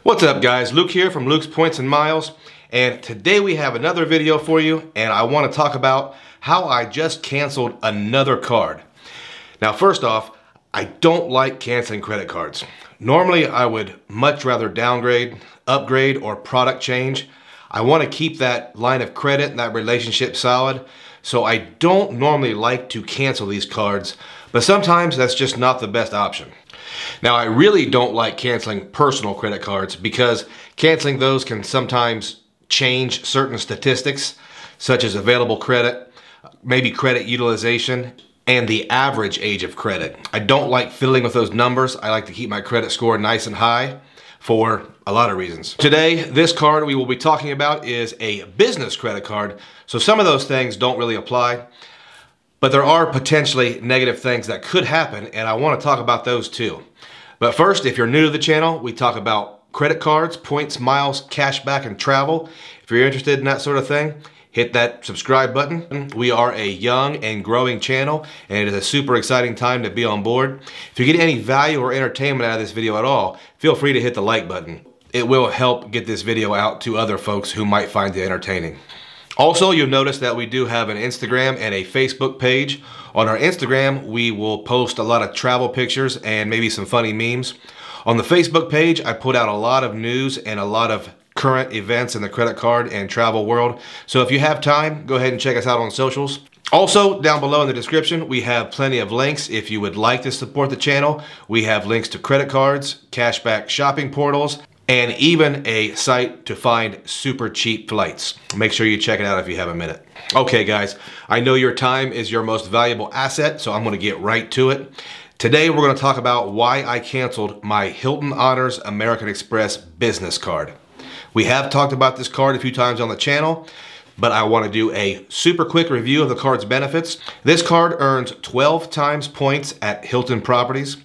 What's up guys, Luke here from Luke's Points and Miles, and today we have another video for you, and I want to talk about how I just canceled another card. Now first off, I don't like canceling credit cards. Normally I would much rather downgrade, upgrade, or product change. I want to keep that line of credit and that relationship solid, so I don't normally like to cancel these cards, but sometimes that's just not the best option. Now, I really don't like canceling personal credit cards because canceling those can sometimes change certain statistics, such as available credit, maybe credit utilization, and the average age of credit. I don't like fiddling with those numbers. I like to keep my credit score nice and high for a lot of reasons. Today, this card we will be talking about is a business credit card, so some of those things don't really apply. But there are potentially negative things that could happen, and I want to talk about those too. But first, if you're new to the channel, we talk about credit cards, points, miles, cashback, and travel. If you're interested in that sort of thing, hit that subscribe button. We are a young and growing channel, and it is a super exciting time to be on board. If you get any value or entertainment out of this video at all, feel free to hit the like button. It will help get this video out to other folks who might find it entertaining. Also, you'll notice that we do have an Instagram and a Facebook page. On our Instagram, we will post a lot of travel pictures and maybe some funny memes. On the Facebook page, I put out a lot of news and a lot of current events in the credit card and travel world. So if you have time, go ahead and check us out on socials. Also, down below in the description, we have plenty of links if you would like to support the channel. We have links to credit cards, cashback shopping portals, and even a site to find super cheap flights. Make sure you check it out if you have a minute. Okay guys, I know your time is your most valuable asset, so I'm gonna get right to it. Today we're gonna talk about why I canceled my Hilton Honors American Express business card. We have talked about this card a few times on the channel, but I wanna do a super quick review of the card's benefits. This card earns 12 times points at Hilton properties,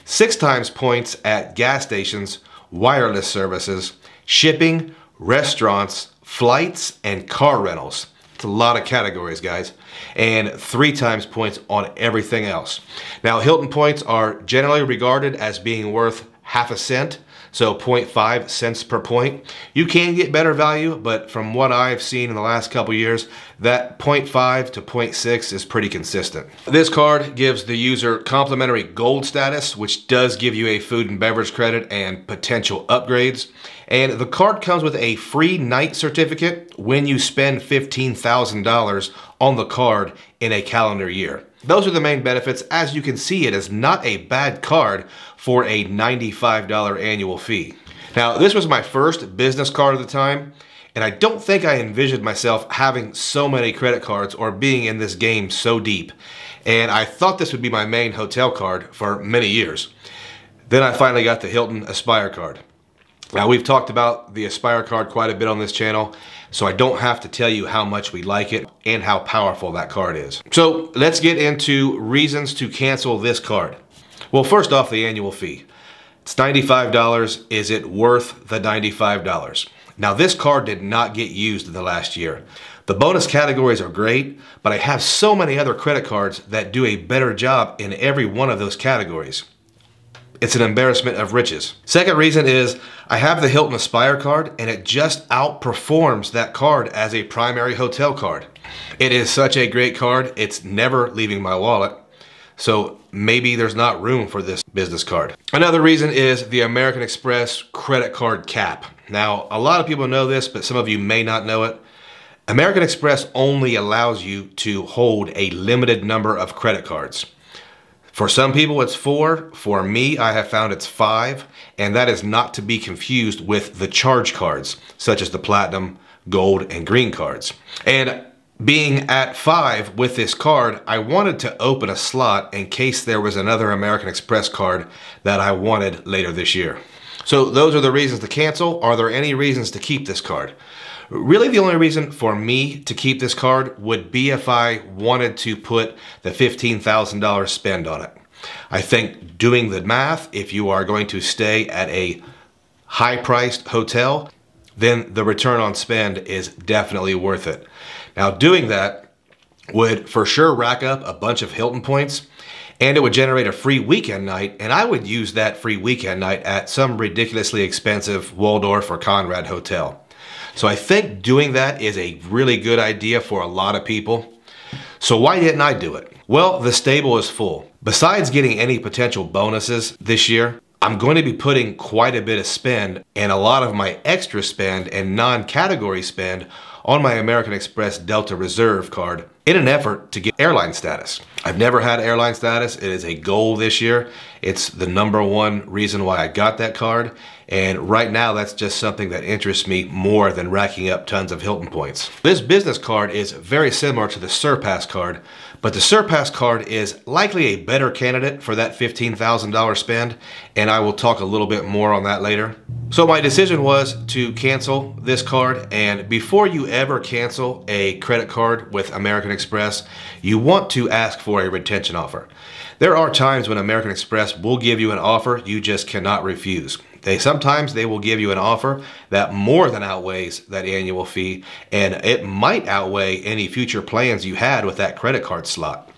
6 times points at gas stations, wireless services, shipping, restaurants, flights, and car rentals. It's a lot of categories, guys. And 3 times points on everything else. Now, Hilton points are generally regarded as being worth half a cent, so 0.5 cents per point. You can get better value, but from what I've seen in the last couple years, that 0.5 to 0.6 is pretty consistent. This card gives the user complimentary gold status, which does give you a food and beverage credit and potential upgrades. And the card comes with a free night certificate when you spend $15,000 on the card in a calendar year. Those are the main benefits. As you can see, it is not a bad card for a $95 annual fee. Now, this was my first business card at the time, and I don't think I envisioned myself having so many credit cards or being in this game so deep. And I thought this would be my main hotel card for many years. Then I finally got the Hilton Aspire card. Now, we've talked about the Aspire card quite a bit on this channel, so I don't have to tell you how much we like it and how powerful that card is. So let's get into reasons to cancel this card. Well, first off, the annual fee. It's $95. Is it worth the $95? Now, this card did not get used in the last year. The bonus categories are great, but I have so many other credit cards that do a better job in every one of those categories. It's an embarrassment of riches. Second reason is I have the Hilton Aspire card, and it just outperforms that card as a primary hotel card. It is such a great card, it's never leaving my wallet. So maybe there's not room for this business card. Another reason is the American Express credit card cap. Now, a lot of people know this, but some of you may not know it. American Express only allows you to hold a limited number of credit cards. For some people it's 4, for me I have found it's 5, and that is not to be confused with the charge cards, such as the Platinum, Gold, and Green cards. And being at 5 with this card, I wanted to open a slot in case there was another American Express card that I wanted later this year. So those are the reasons to cancel. Are there any reasons to keep this card? Really, the only reason for me to keep this card would be if I wanted to put the $15,000 spend on it. I think doing the math, if you are going to stay at a high-priced hotel, then the return on spend is definitely worth it. Now, doing that would for sure rack up a bunch of Hilton points, and it would generate a free weekend night, and I would use that free weekend night at some ridiculously expensive Waldorf or Conrad hotel. So I think doing that is a really good idea for a lot of people. So why didn't I do it? Well, the stable is full. Besides getting any potential bonuses this year, I'm going to be putting quite a bit of spend and a lot of my extra spend and non-category spend on my American Express Delta Reserve card in an effort to get airline status. I've never had airline status. It is a goal this year. It's the #1 reason why I got that card. And right now, that's just something that interests me more than racking up tons of Hilton points. This business card is very similar to the Surpass card, but the Surpass card is likely a better candidate for that $15,000 spend, and I will talk a little bit more on that later. So my decision was to cancel this card, and before you ever cancel a credit card with American Express, you want to ask for a retention offer. There are times when American Express will give you an offer you just cannot refuse. Sometimes they will give you an offer that more than outweighs that annual fee, and it might outweigh any future plans you had with that credit card slot.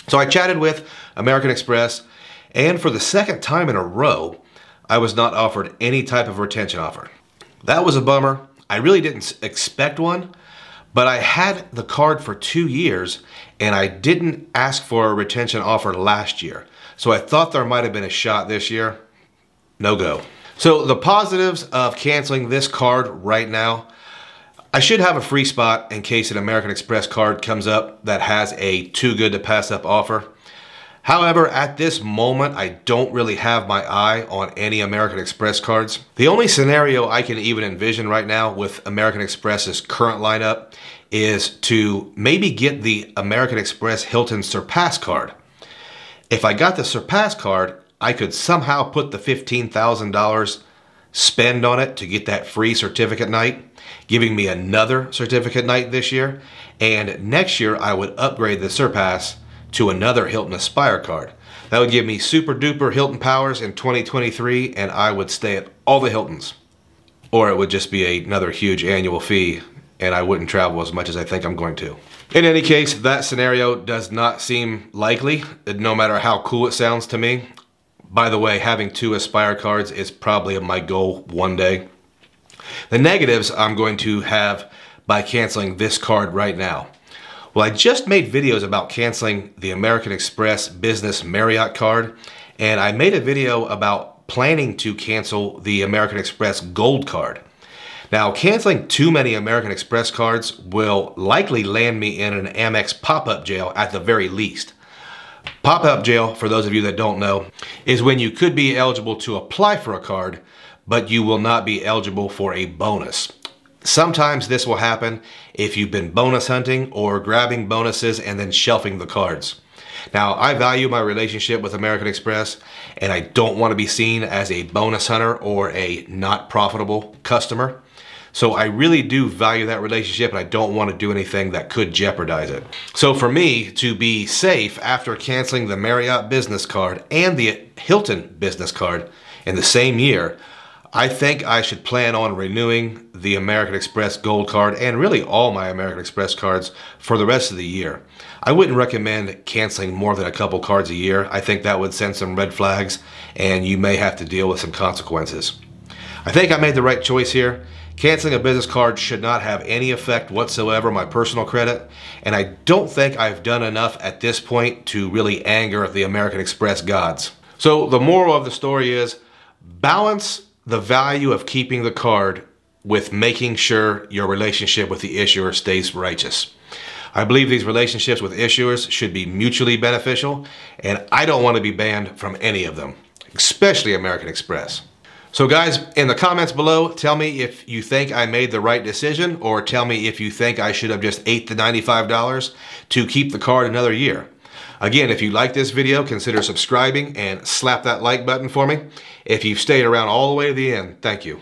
So I chatted with American Express, and for the second time in a row, I was not offered any type of retention offer. That was a bummer. I really didn't expect one, but I had the card for 2 years, and I didn't ask for a retention offer last year. So I thought there might have been a shot this year. No go. So the positives of canceling this card right now, I should have a free spot in case an American Express card comes up that has a too good to pass up offer. However, at this moment, I don't really have my eye on any American Express cards. The only scenario I can even envision right now with American Express's current lineup is to maybe get the American Express Hilton Surpass card. If I got the Surpass card, I could somehow put the $15,000 spend on it to get that free certificate night, giving me another certificate night this year. And next year, I would upgrade the Surpass to another Hilton Aspire card. That would give me super duper Hilton powers in 2023, and I would stay at all the Hiltons. Or it would just be another huge annual fee, and I wouldn't travel as much as I think I'm going to. In any case, that scenario does not seem likely, no matter how cool it sounds to me. By the way, having 2 Aspire cards is probably my goal one day. The negatives I'm going to have by canceling this card right now. Well, I just made videos about canceling the American Express Business Marriott card, and I made a video about planning to cancel the American Express Gold card. Now, canceling too many American Express cards will likely land me in an Amex pop-up jail at the very least. Pop-up jail, for those of you that don't know, is when you could be eligible to apply for a card, but you will not be eligible for a bonus. Sometimes this will happen if you've been bonus hunting or grabbing bonuses and then shelving the cards. Now, I value my relationship with American Express, and I don't want to be seen as a bonus hunter or a not profitable customer. So I really do value that relationship, and I don't want to do anything that could jeopardize it. So for me to be safe after canceling the Marriott business card and the Hilton business card in the same year, I think I should plan on renewing the American Express Gold card and really all my American Express cards for the rest of the year. I wouldn't recommend canceling more than a couple cards a year. I think that would send some red flags, and you may have to deal with some consequences. I think I made the right choice here. Canceling a business card should not have any effect whatsoever on my personal credit, and I don't think I've done enough at this point to really anger the American Express gods. So the moral of the story is balance the value of keeping the card with making sure your relationship with the issuer stays righteous. I believe these relationships with issuers should be mutually beneficial, and I don't want to be banned from any of them, especially American Express. So guys, in the comments below, tell me if you think I made the right decision, or tell me if you think I should have just ate the $95 to keep the card another year. Again, if you like this video, consider subscribing and slap that like button for me. If you've stayed around all the way to the end, thank you.